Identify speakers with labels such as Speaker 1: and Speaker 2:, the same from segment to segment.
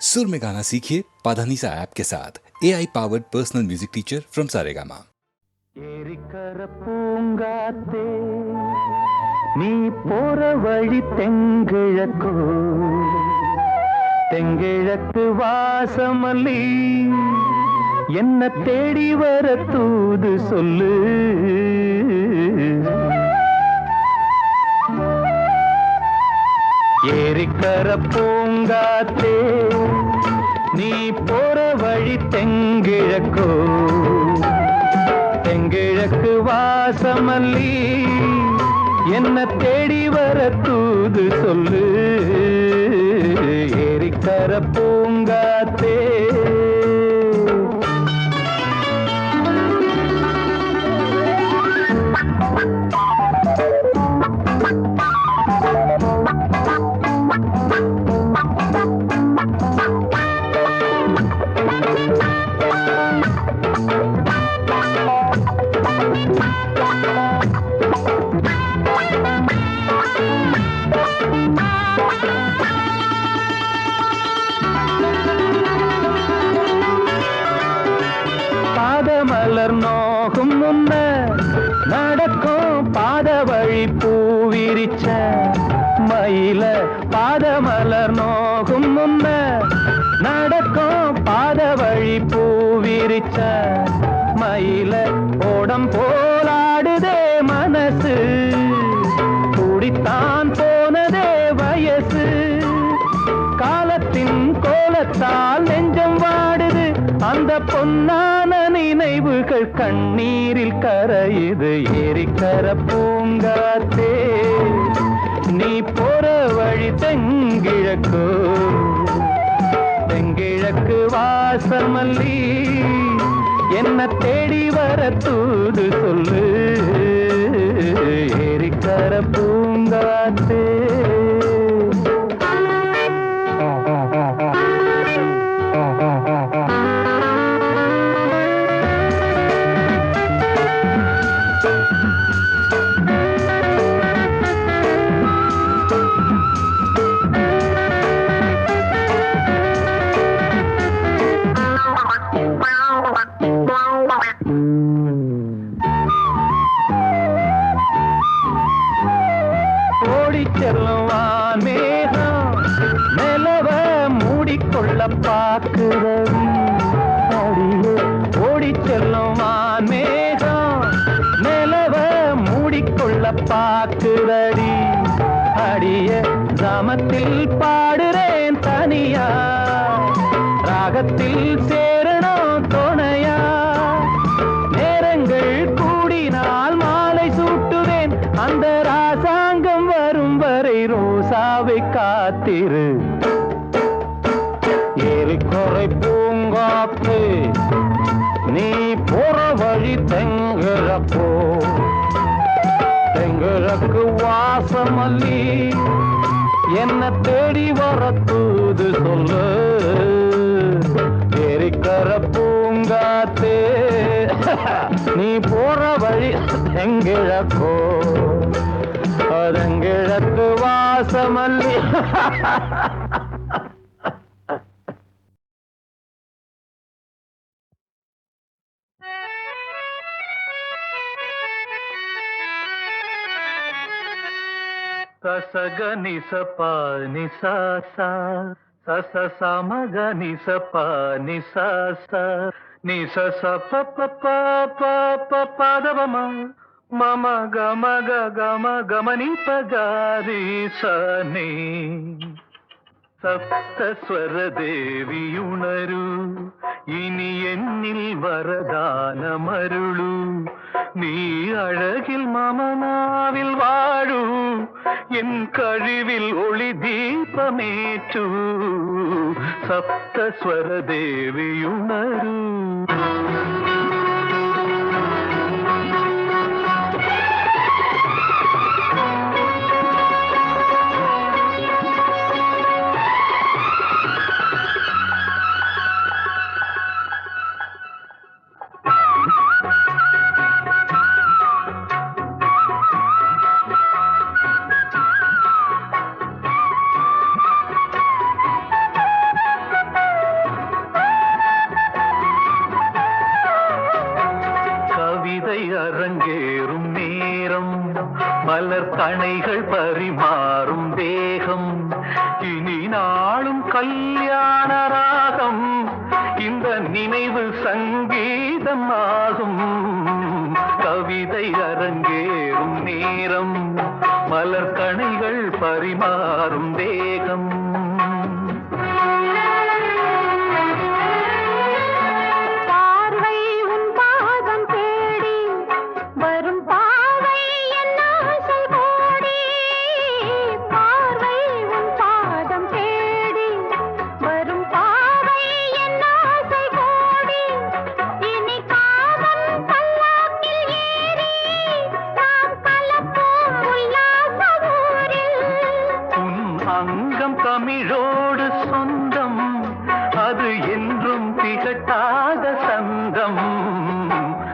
Speaker 1: सुर में गाना सीखिए पाधानीसा ऐप के साथ AI powered personal music teacher from Saregama.
Speaker 2: ஏரிக்கர பூங்காத்தே நீ போற வழி தெங்கிழக்கோ தெங்கிழக்கு வாசமல்லி என்ன தேடி வர தூது சொல்லு. ஏரிக்கர பூங்காத்தே நீ போற வழி தெங்கிழக்கோ தெங்கிழக்கு வாசமல்லி என்ன தேடி வர தூது சொல்லு. ஏரிக்கர பூங்காத்தே பாதமலர் நோகும் முன்ன நடக்கும் பாத வழி பூவிரிச்ச மயில. பாதமலர் நோகும் முன்ன நடக்கும் பாத வழி பூவிரிச்ச மயில. ஓடம் போலாடுதே மனசு குடித்தான் போனதே வயசு. காலத்தின் கோலத்தால் நெஞ்சம் வாடுது அந்த பொன்னான நினைவுகள் கண்ணீரில் கரையுது. ஏரிக்கர பூங்காத்தே நீ போற வழி தெங்கிழக்கு தெங்கிழக்கு வாசமல்லி என்ன தேடி வர தூது சொல்லு. ஏரிக்கர பூங்காத்தே செல்லுவான் மேகம் நிலவ மூடிக்கொள்ள பாக்குறவி அடியே. ஓடி செல்லுவான் மேகம் நிலவ மூடிக்கொள்ள பாக்குறடி அடிய. கிராமத்தில் பாடுறேன் தனியா ராகத்தில் சேரணும் துணையா. நேரங்கள் கூடினால் மாலை சூட்டுவேன் அந்த ராசாங்கம் வரும் வரை ரோசாவை காத்திரு. ஏரிக்கரை பூங்காத்து நீ போற வழி தெங்கிழக்கோ தெங்கிழக்கு வாசமல்லி என்ன தேடி வர தூது சொல்லு. ஏரிக்கர பூங்காத்தே நீ போற வழி தெங்கிழக்கோ தெங்கிழக்கு வாசமல்லி. சசகனி சபானி சாசா சச சமகனி சபானி சாசா நீ சச பதவமா மம கம கம கமனி பகாரி சனி. സപ്തസ്വര ദേവിയുണരൂ ഇനി എന്നിൽ വരദാനമരുളൂ. നീ അഴകിൽ മമനാവിൽ വാഴൂ എൻ കഴിവിൽ ഒളി ദീപമേറ്റൂ. സപ്തസ്വര ദേവിയുണരൂ. மலர் கணைகள் பரிமாறும் தேகம் இனி நாளும் கல்யாண ராகம் இந்த நினைவு சங்கீதமாகும் கவிதை அரங்கேறும் நேரம் மலர் கணைகள் பரிமாறும் தேகம் அங்கம் தமிழோடு சொந்தம் அது என்றும் திகட்டாத சந்தம்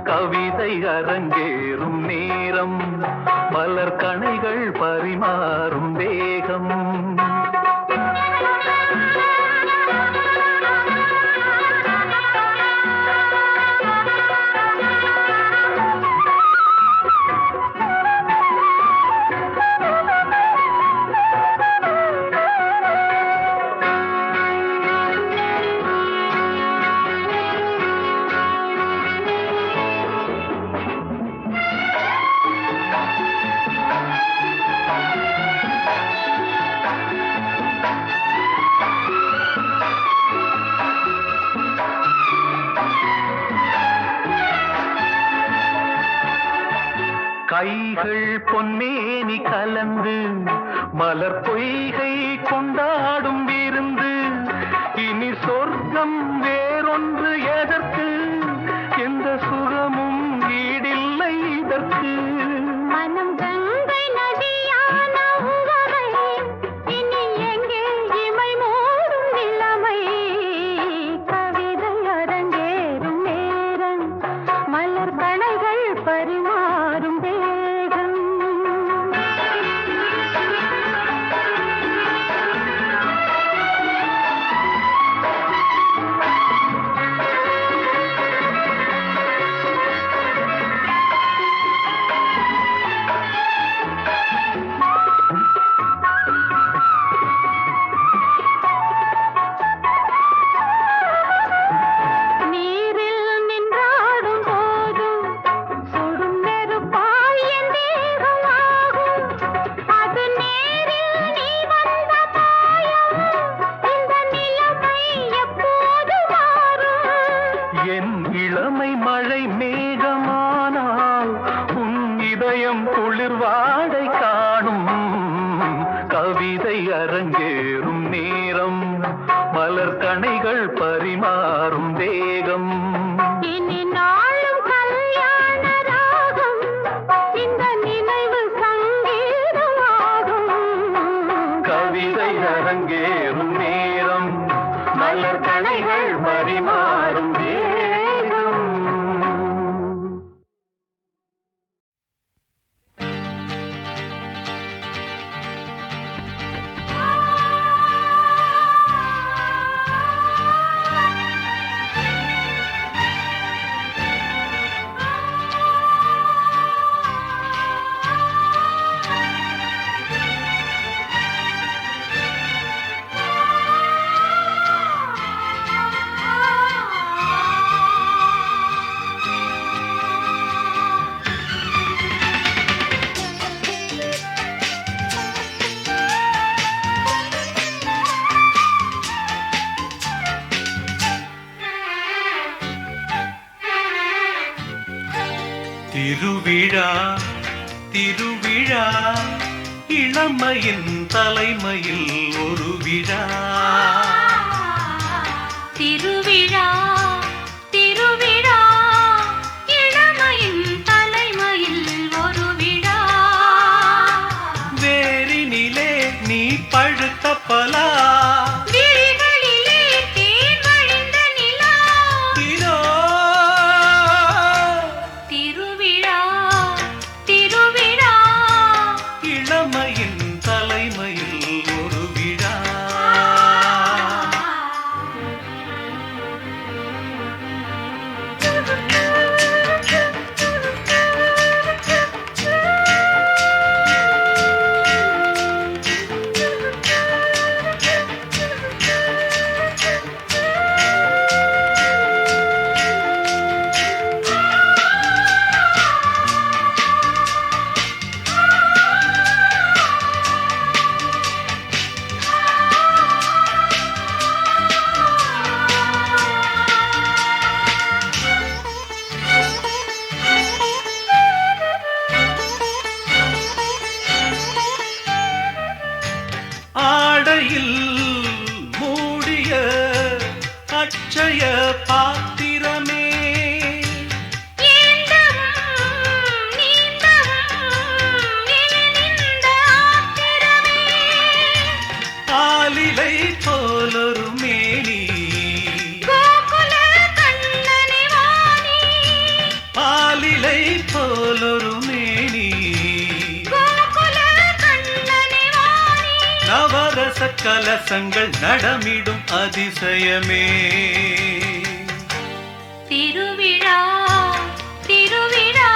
Speaker 2: கவிதை அரங்கேறும் நேரம் மலர் கணைகள் பரிமாறும் வேகம் கைகள் பொன்னேனி கலந்து மலர் பொய்கை கொண்டாடும் விருந்து இனி சொர்க்கம் வேறொன்று எதற்கு எந்த சுகமும் ஈடில்லை இதற்கு
Speaker 3: மனம் கங்கை நதியான உறவை இனி எங்கே இமை மூடும் நிலைமை கவிதை அரங்கேறும் நேரம் மலர் கணைகள் பரிமாறும்
Speaker 2: இளமை மழை மேகமானால் உன் இதயம் குளிர் வாடை காணும் கவிதை அரங்கேறும் நேரம் மலர் கணைகள் பரிமாறும் வேகம்
Speaker 3: இனி நாளும் கல்யாண ராகம் இந்த நினைவு சங்கீதமாகும்
Speaker 2: கவிதை அரங்கேறும் நேரம் மலர் கணைகள் பரிமாறும் வேகம்
Speaker 4: திருவிழா திருவிழா இளமையின் தலைமையில் ஒரு விழா
Speaker 3: திருவிழா திருவிழா இளமையின் தலைமையில் ஒரு விழா
Speaker 4: வேரினிலே நீ பழுத்த பலா
Speaker 3: விழிகளிலே தேன் வழிந்த நிலா
Speaker 4: இதோ
Speaker 3: திருவிழா திருவிழா
Speaker 4: இளமையின் தலைமையில் ஒரு விழா அட்சய பாத்திரமே ஆலிலை போலொரு மேனி ஆலிலை போலொரு மேனி நவரச கலசங்கள் நடமிடும் அதிசயமே
Speaker 3: திருவிழா திருவிழா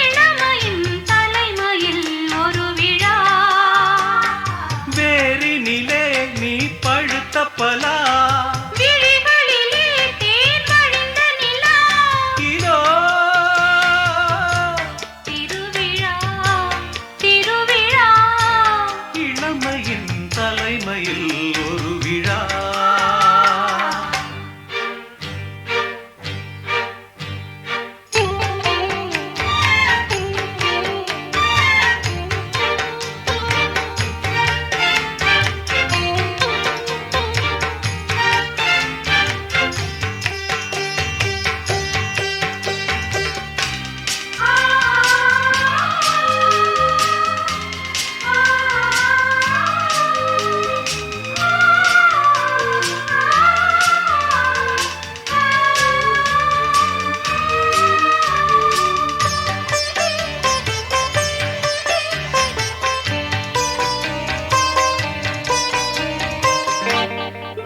Speaker 3: இளமையின் தலைமையில் ஒரு விழா
Speaker 4: வேரினிலே நீ பழுத்த பலா
Speaker 3: விழிகளிலே தேன் வழிந்த நிலா
Speaker 4: இதோ
Speaker 3: திருவிழா திருவிழா
Speaker 4: இளமையின் தலைமையில் ஒரு விழா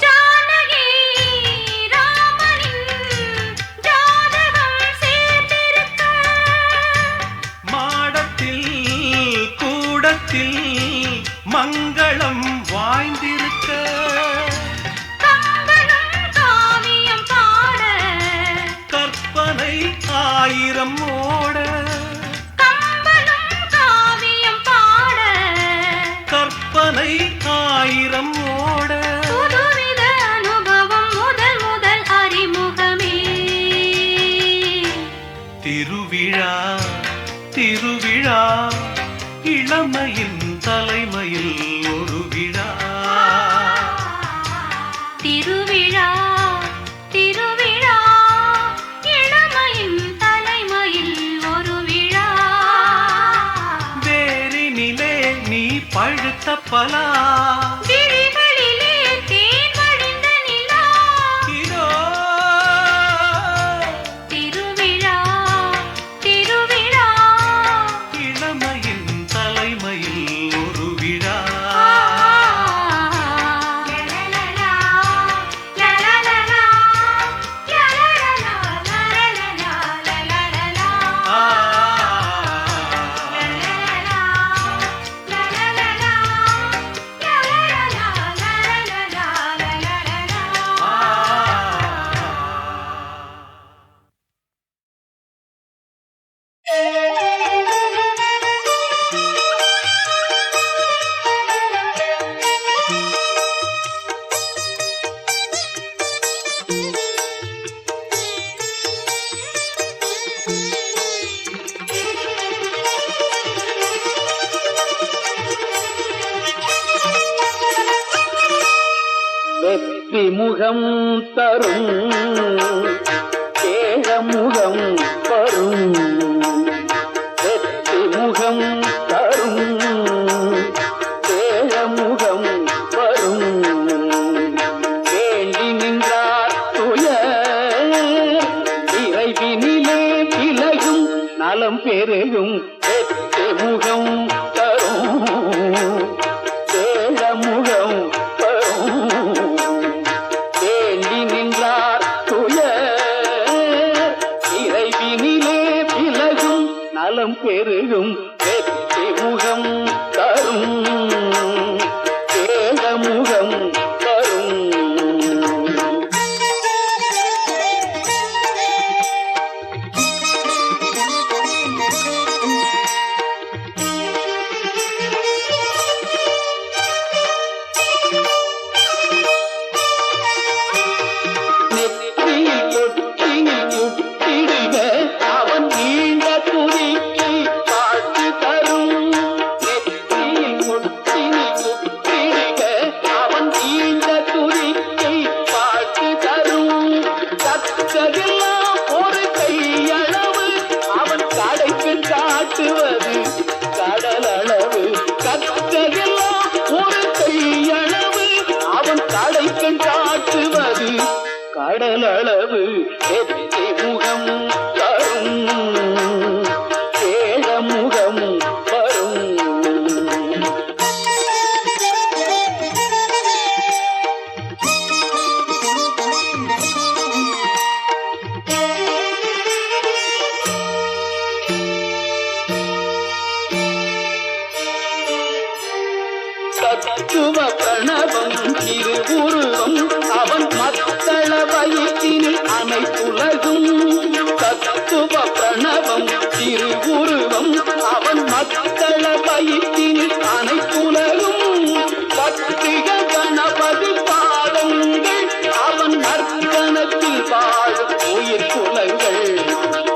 Speaker 3: ஜானகி ராமனின் ஜாதகம் சேர்ந்திருக்க
Speaker 4: மாடத்தில் கூடத்தில் மங்களம் வாய்ந்திருக்க
Speaker 3: கம்பனும் காவியம் பாட
Speaker 4: கற்பனை ஆயிரம் ஓட
Speaker 3: கம்பனும் காவியம் பாட
Speaker 4: கற்பனை ஆயிரம் ஓட
Speaker 3: புதுவித அனுபவம் முதல் முதல் அறிமுகமே
Speaker 4: திருவிழா திருவிழா இளமையின் தலைமையில் ஒரு விழா
Speaker 3: திருவிழா திருவிழா இளமையின் தலைமையில் ஒரு விழா
Speaker 4: வேரினிலே நீ பழுத்த பலா
Speaker 3: விழிகளிலே தேன் வழிந்த நிலா
Speaker 4: இதோ
Speaker 3: திருவிழா திருவிழா
Speaker 4: இளமையின் தலைமையில் ஒரு விழா
Speaker 3: லலலலா, லலலலா, லலலலா, லலலலா, லலலலா.
Speaker 4: ஆ.
Speaker 3: லலலலா, லலலலா, லலலலா, லலலலா, லலலலா.
Speaker 2: வெற்றி முகம் தரும் கேழமுகம் வரும் வெற்றி முகம் தரும் கேழமுகம் வரும் வேண்டி நின்றார் துயர் இறைவினிலே விலகும் நலம் பெருகும் வெற்றி முகம் தரும் கேழமுகம் வரும் வேண்டி நின்றார் துயர் இறைவினிலே விலகும் நலம் பெருகும் வெற்றி முகம் தரும் கேழமுகம் வரும் கடலளவு வெற்றி முகம் தரும் ஏழமுகம் வரும் தத்துவ பிரணவம் திருவுருவம் அவன் மக்கள வயிற்றினில் அனைத்துலகும் தத்துவ பிரணவம் திருவுருவம் அவன் மக்கள வயிற்றினில் அனைத்துலகும் பத்திக கணபதி பாதங்கள் அவன் நற்கணத்தில் வாழும் உயிர் குலங்கள்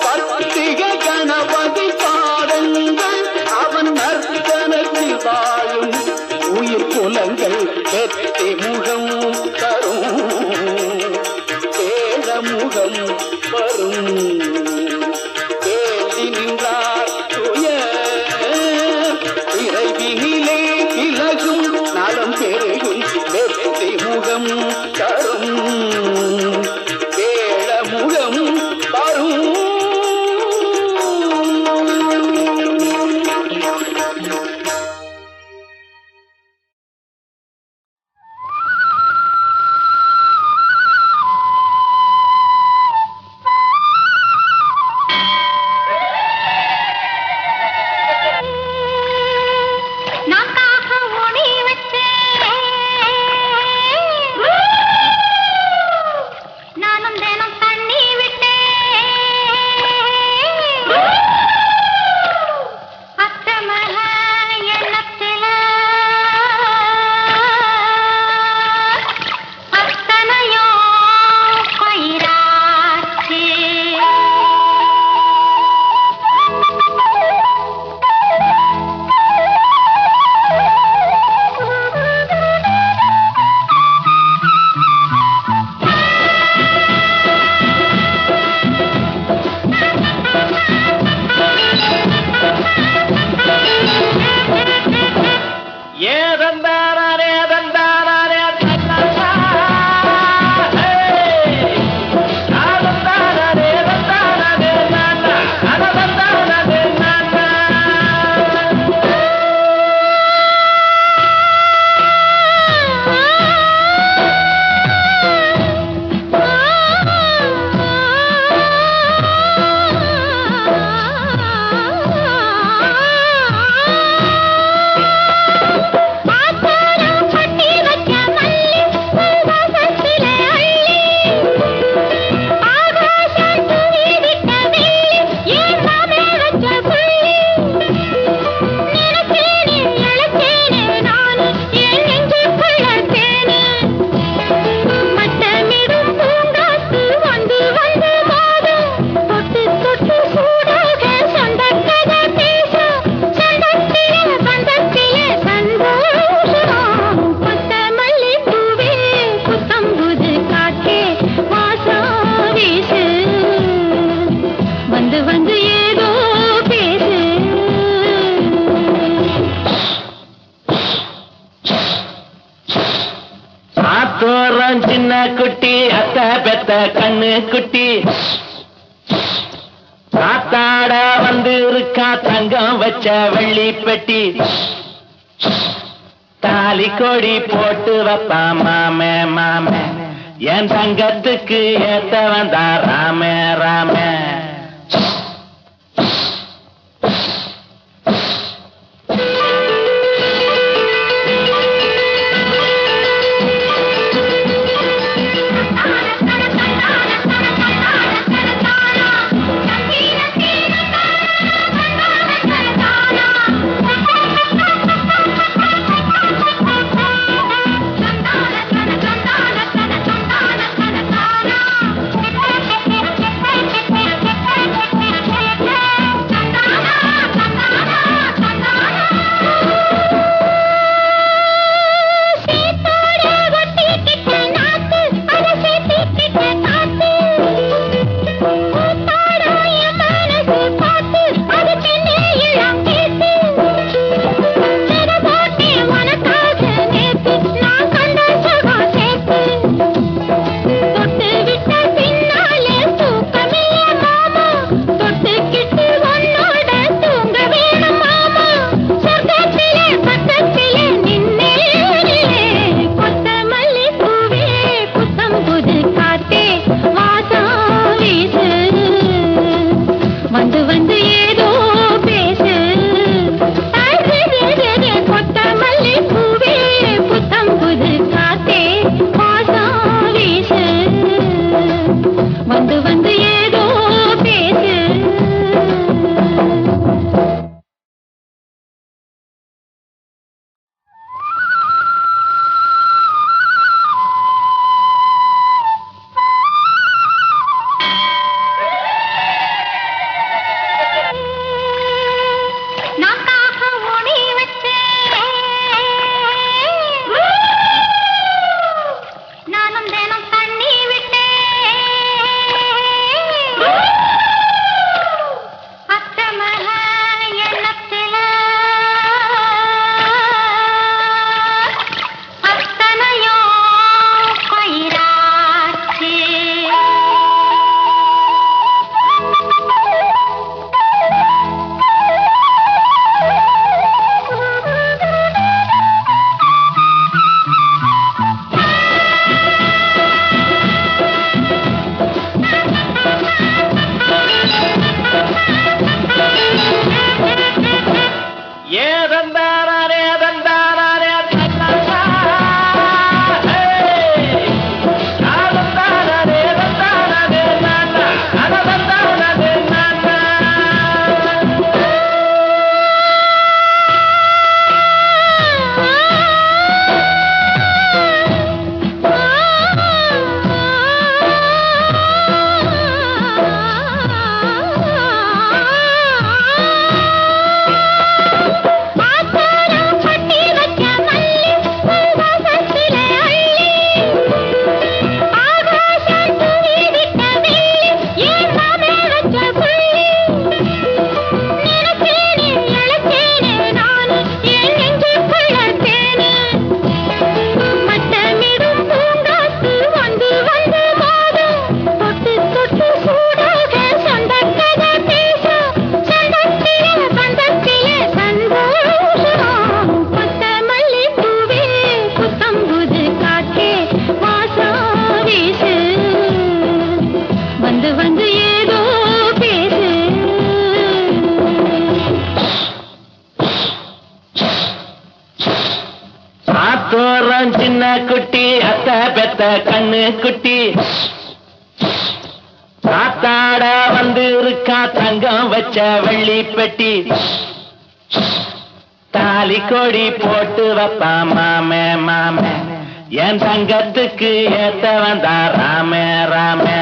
Speaker 2: பத்திக கணபதி பாதங்கள் அவன் நற்கணத்தில் வாழும் உயிர் குலங்கள் வெற்றி முகம் தரும் ஏழமுகம் வரும் வேண்டி நின்றார் இறைவினிலே விலகும் நலம் பெருகும் வெற்றி முகம் தரும் ஏழமுகம் வரும்
Speaker 5: சின்ன குட்டி அத்த பெத்த கண்ணு குட்டி காத்தாட வந்து இருக்கா தங்கம் வச்ச வெள்ளி பெட்டி தாலி கொடி போட்டு வைப்பா மாமே மாமே என் தங்கத்துக்கு ஏத்த வந்தா ராமே ராமே
Speaker 3: Thank you.
Speaker 5: குட்டி அத்த பெத்த கண்ணு குட்டி காத்தாட வந்து இருக்கா தங்கம் வச்ச வெள்ளி பெட்டி தாலி கொடி போட்டு வைப்பா மாமே மாமே என் தங்கத்துக்கு ஏத்த வந்தா ராமே ராமே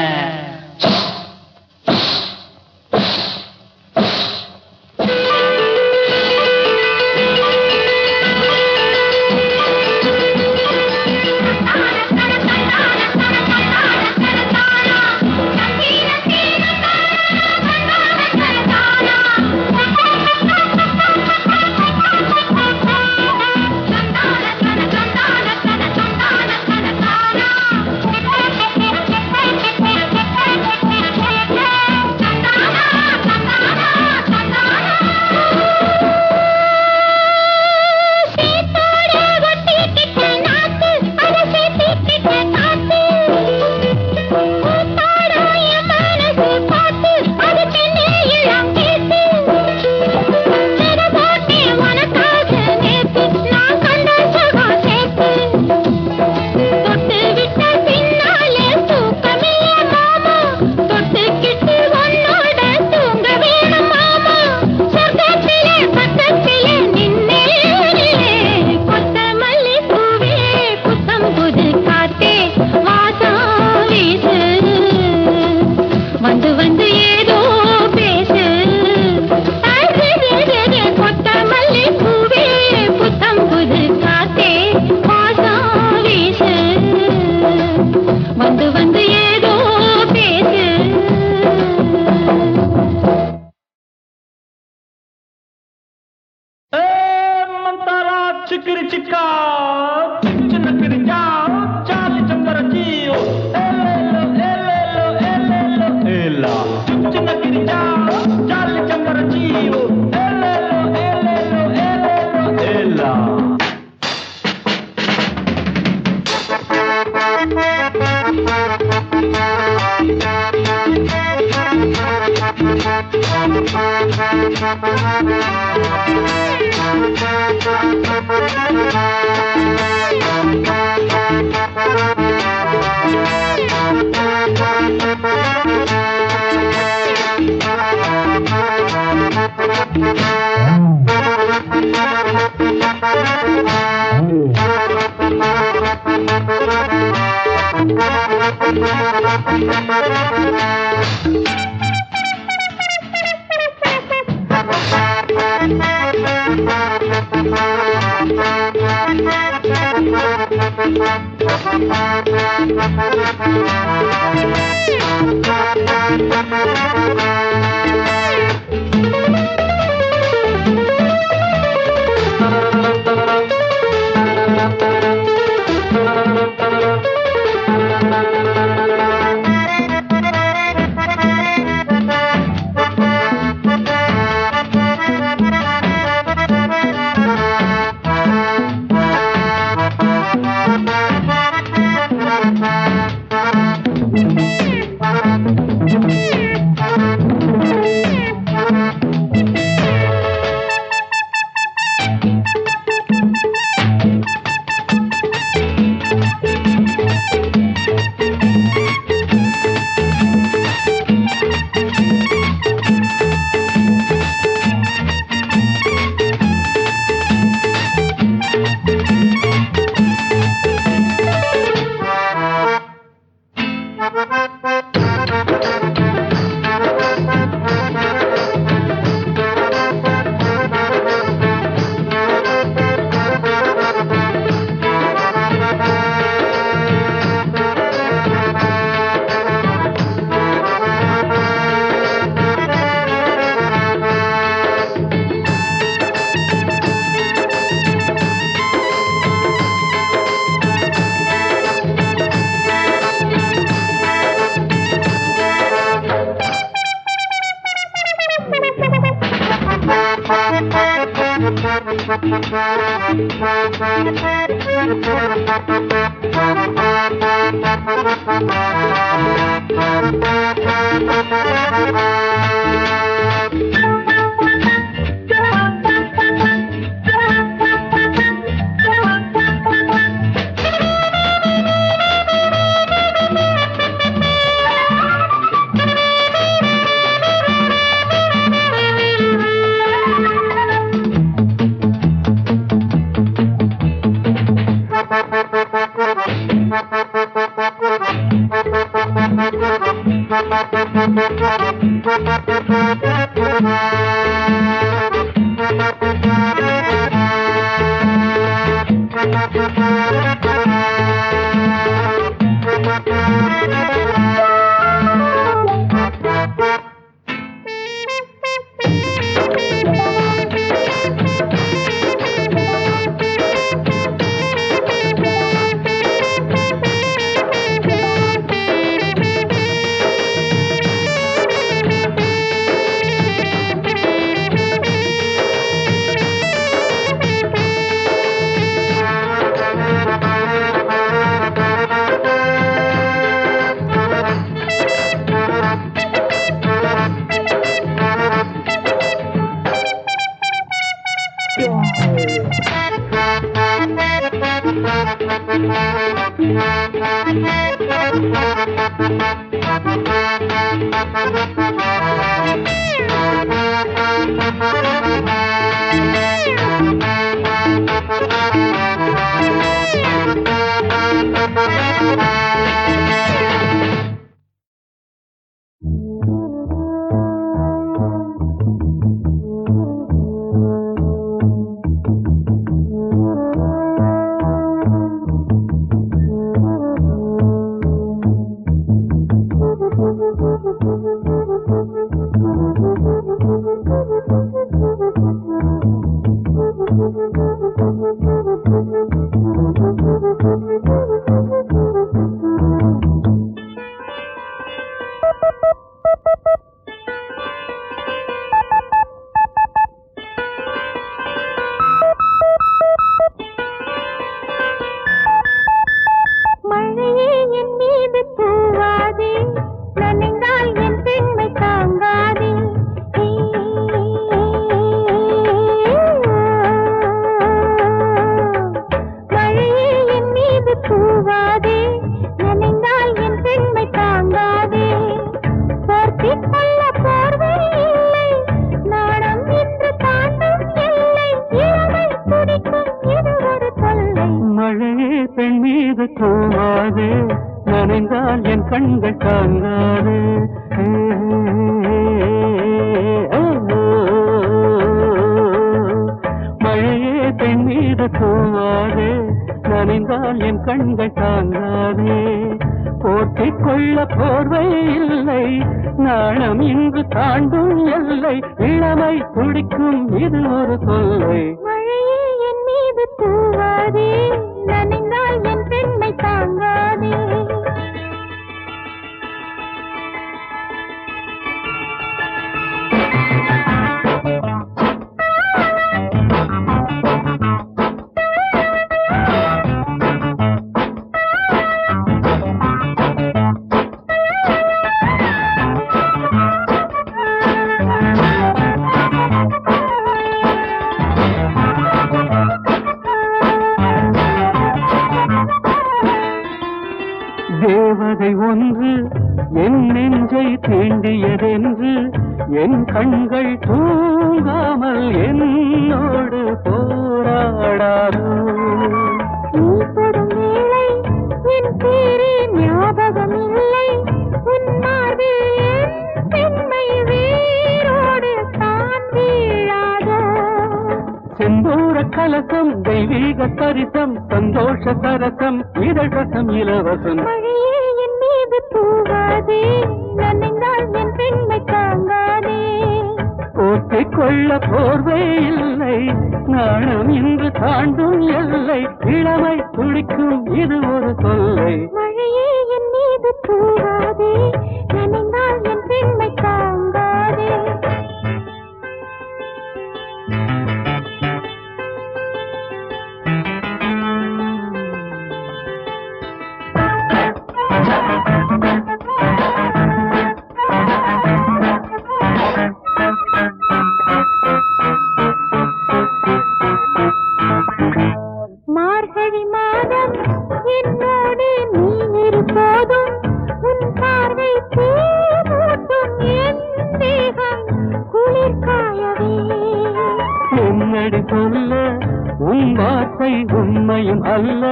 Speaker 5: உன் வார்த்தை உண்மையும் அல்ல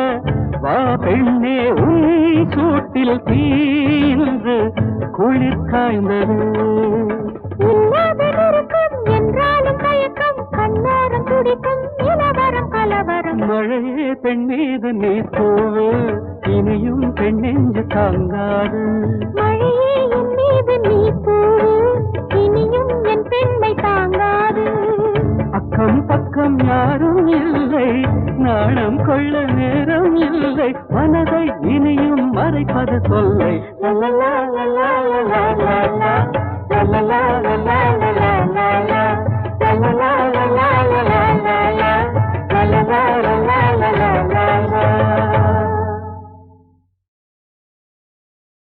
Speaker 5: வா பெண்ணே உன் சூட்டில்
Speaker 6: காதல் தீன்று குளிர் காய்ந்தது.
Speaker 3: என்றாலும் தயக்கம் கண்ணோரம் துடிக்கும் நிலவரம் கலவரம்.
Speaker 6: மழையே பெண் மீது நீ தூவு இனியும் பெண்ணெஞ்சு தாங்காது.
Speaker 3: மழையே என் மீது நீ தூவு இனியும் என் பெண்ணை தாங்காது.
Speaker 6: அக்கம் பக்கம் யாரும் இல்லை நாணம் கொள்ள நேரம் இல்லை மனதை இனியும் மறைப்பது சொல்லை. லலலா லலா லலா லலா லலலா லலா லலா